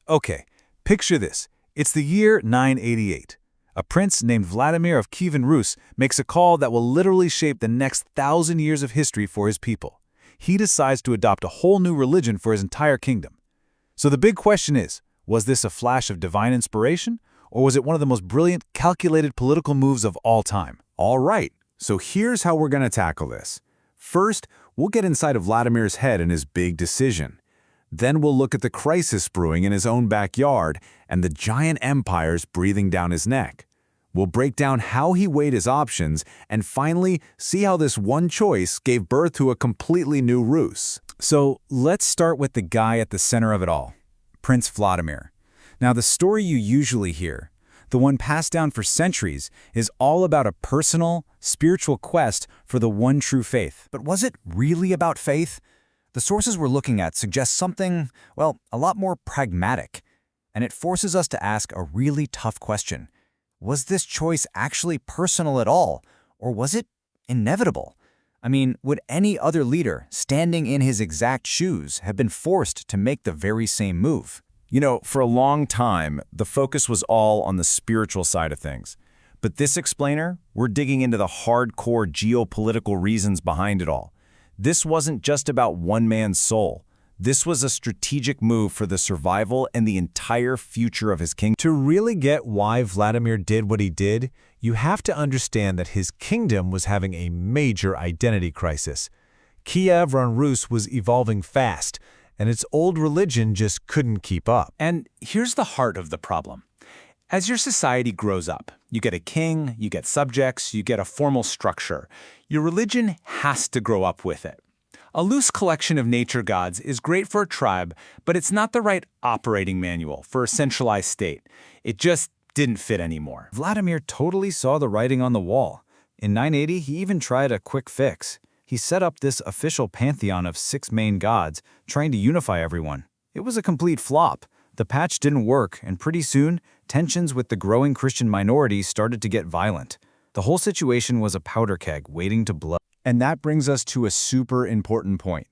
Okay, picture this. It's the year 988. A prince named Vladimir of Kievan Rus makes a call that will literally shape the next 1,000 years of history for his people. He decides to adopt a whole new religion for his entire kingdom. So the big question is, was this a flash of divine inspiration, or was it one of the most brilliant, calculated political moves of all time? All right, so here's how we're going to tackle this. First, we'll get inside of Vladimir's head and his big decision. Then we'll look at the crisis brewing in his own backyard and the giant empires breathing down his neck. We'll break down how he weighed his options and finally see how this one choice gave birth to a completely new Rus. So let's start with the guy at the center of it all, Prince Vladimir. Now, the story you usually hear, the one passed down for centuries, is all about a personal, spiritual quest for the one true faith. But was it really about faith? The sources we're looking at suggest something, well, a lot more pragmatic. And it forces us to ask a really tough question. Was this choice actually personal at all, or was it inevitable? I mean, would any other leader, standing in his exact shoes, have been forced to make the very same move? You know, for a long time, the focus was all on the spiritual side of things. But this explainer, we're digging into the hardcore geopolitical reasons behind it all. This wasn't just about one man's soul. This was a strategic move for the survival and the entire future of his kingdom. To really get why Vladimir did what he did, you have to understand that his kingdom was having a major identity crisis. Kievan Rus was evolving fast, and its old religion just couldn't keep up. And here's the heart of the problem. As your society grows up, you get a king, you get subjects, you get a formal structure. Your religion has to grow up with it. A loose collection of nature gods is great for a tribe, but it's not the right operating manual for a centralized state. It just didn't fit anymore. Vladimir totally saw the writing on the wall. In 980, he even tried a quick fix. He set up this official pantheon of 6 main gods, trying to unify everyone. It was a complete flop. The patch didn't work, and pretty soon, tensions with the growing Christian minority started to get violent. The whole situation was a powder keg waiting to blow. And that brings us to a super important point.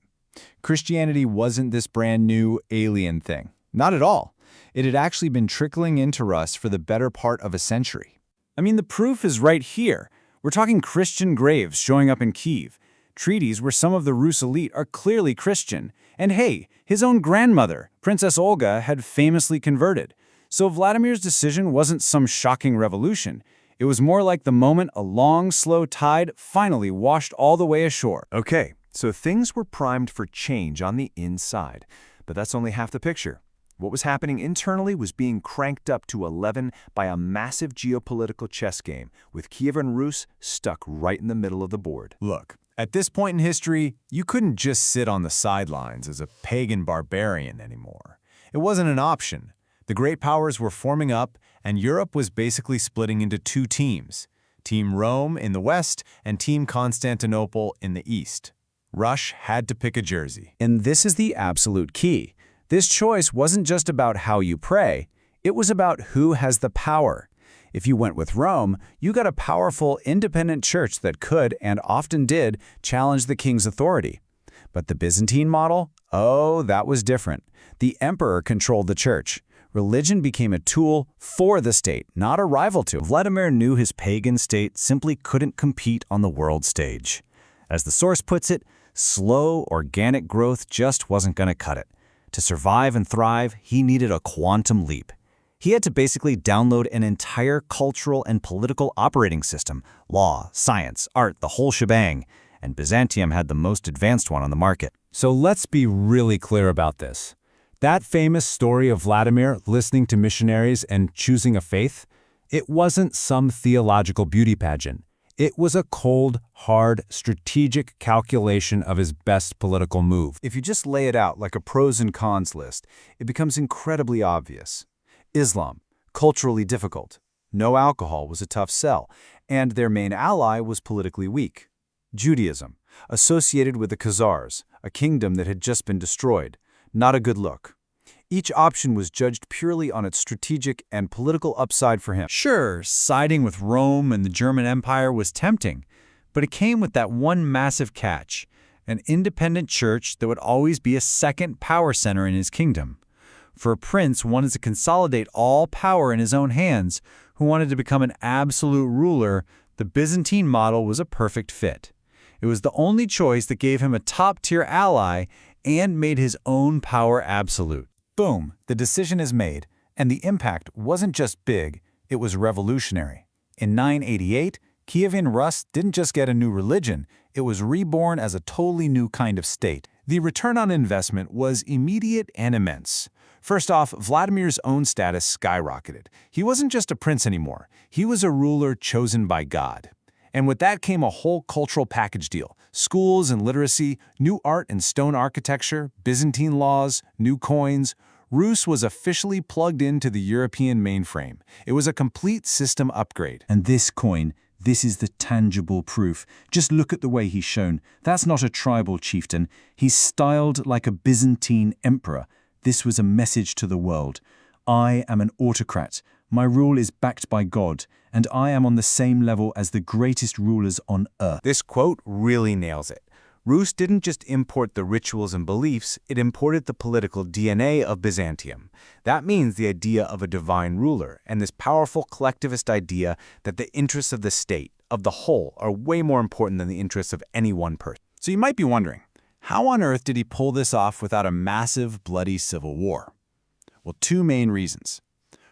Christianity wasn't this brand new alien thing. Not at all. It had actually been trickling into Rus for the better part of a century. I mean, the proof is right here. We're talking Christian graves showing up in Kiev, treaties where some of the Rus elite are clearly Christian. And hey, his own grandmother, Princess Olga, had famously converted. So Vladimir's decision wasn't some shocking revolution. It was more like the moment a long, slow tide finally washed all the way ashore. Okay, so things were primed for change on the inside, but that's only half the picture. What was happening internally was being cranked up to 11 by a massive geopolitical chess game, with Kievan Rus stuck right in the middle of the board. Look, at this point in history, you couldn't just sit on the sidelines as a pagan barbarian anymore. It wasn't an option. The great powers were forming up, and Europe was basically splitting into 2 teams, Team Rome in the west and Team Constantinople in the east. Rus had to pick a jersey. And this is the absolute key. This choice wasn't just about how you pray, it was about who has the power. If you went with Rome, you got a powerful, independent church that could, and often did, challenge the king's authority. But the Byzantine model? Oh, that was different. The emperor controlled the church. Religion became a tool for the state, not a rival to. Vladimir knew his pagan state simply couldn't compete on the world stage. As the source puts it, slow, organic growth just wasn't going to cut it. To survive and thrive, he needed a quantum leap. He had to basically download an entire cultural and political operating system, law, science, art, the whole shebang, and Byzantium had the most advanced one on the market. So let's be really clear about this. That famous story of Vladimir listening to missionaries and choosing a faith, it wasn't some theological beauty pageant. It was a cold, hard, strategic calculation of his best political move. If you just lay it out like a pros and cons list, it becomes incredibly obvious. Islam, culturally difficult. No alcohol was a tough sell, and their main ally was politically weak. Judaism, associated with the Khazars, a kingdom that had just been destroyed. Not a good look. Each option was judged purely on its strategic and political upside for him. Sure, siding with Rome and the German Empire was tempting, but it came with that one massive catch, an independent church that would always be a second power center in his kingdom. For a prince who wanted to consolidate all power in his own hands, who wanted to become an absolute ruler, the Byzantine model was a perfect fit. It was the only choice that gave him a top-tier ally and made his own power absolute. Boom, the decision is made, and the impact wasn't just big, it was revolutionary. In 988, Kievan Rus didn't just get a new religion, it was reborn as a totally new kind of state. The return on investment was immediate and immense. First off, Vladimir's own status skyrocketed. He wasn't just a prince anymore. He was a ruler chosen by God. And with that came a whole cultural package deal. Schools and literacy, new art and stone architecture, Byzantine laws, new coins. Rus was officially plugged into the European mainframe. It was a complete system upgrade. And this coin, this is the tangible proof. Just look at the way he's shown. That's not a tribal chieftain. He's styled like a Byzantine emperor. This was a message to the world. I am an autocrat. My rule is backed by God, and I am on the same level as the greatest rulers on earth. This quote really nails it. Rus didn't just import the rituals and beliefs, it imported the political DNA of Byzantium. That means the idea of a divine ruler, and this powerful collectivist idea that the interests of the state, of the whole, are way more important than the interests of any one person. So you might be wondering, how on earth did he pull this off without a massive, bloody civil war? Well, two main reasons.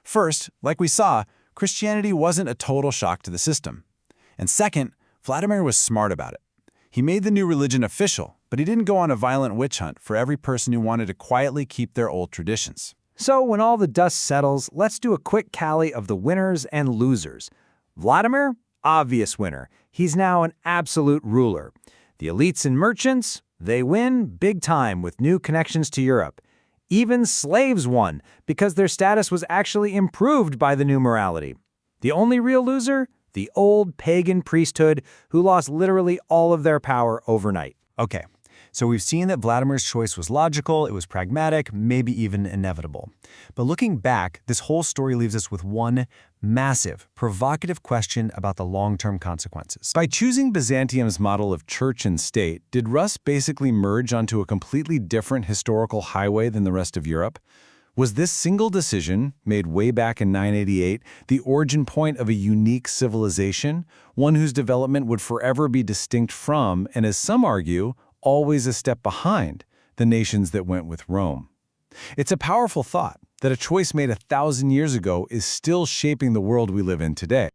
First, like we saw, Christianity wasn't a total shock to the system. And second, Vladimir was smart about it. He made the new religion official, but he didn't go on a violent witch hunt for every person who wanted to quietly keep their old traditions. So when all the dust settles, let's do a quick tally of the winners and losers. Vladimir? Obvious winner. He's now an absolute ruler. The elites and merchants? They win big time with new connections to Europe. Even slaves won because their status was actually improved by the new morality. The only real loser? The old pagan priesthood who lost literally all of their power overnight. Okay, so we've seen that Vladimir's choice was logical, it was pragmatic, maybe even inevitable. But looking back, this whole story leaves us with one massive, provocative question about the long-term consequences. By choosing Byzantium's model of church and state, did Rus basically merge onto a completely different historical highway than the rest of Europe? Was this single decision, made way back in 988, the origin point of a unique civilization, one whose development would forever be distinct from, and as some argue, always a step behind, the nations that went with Rome? It's a powerful thought that a choice made 1,000 years ago is still shaping the world we live in today.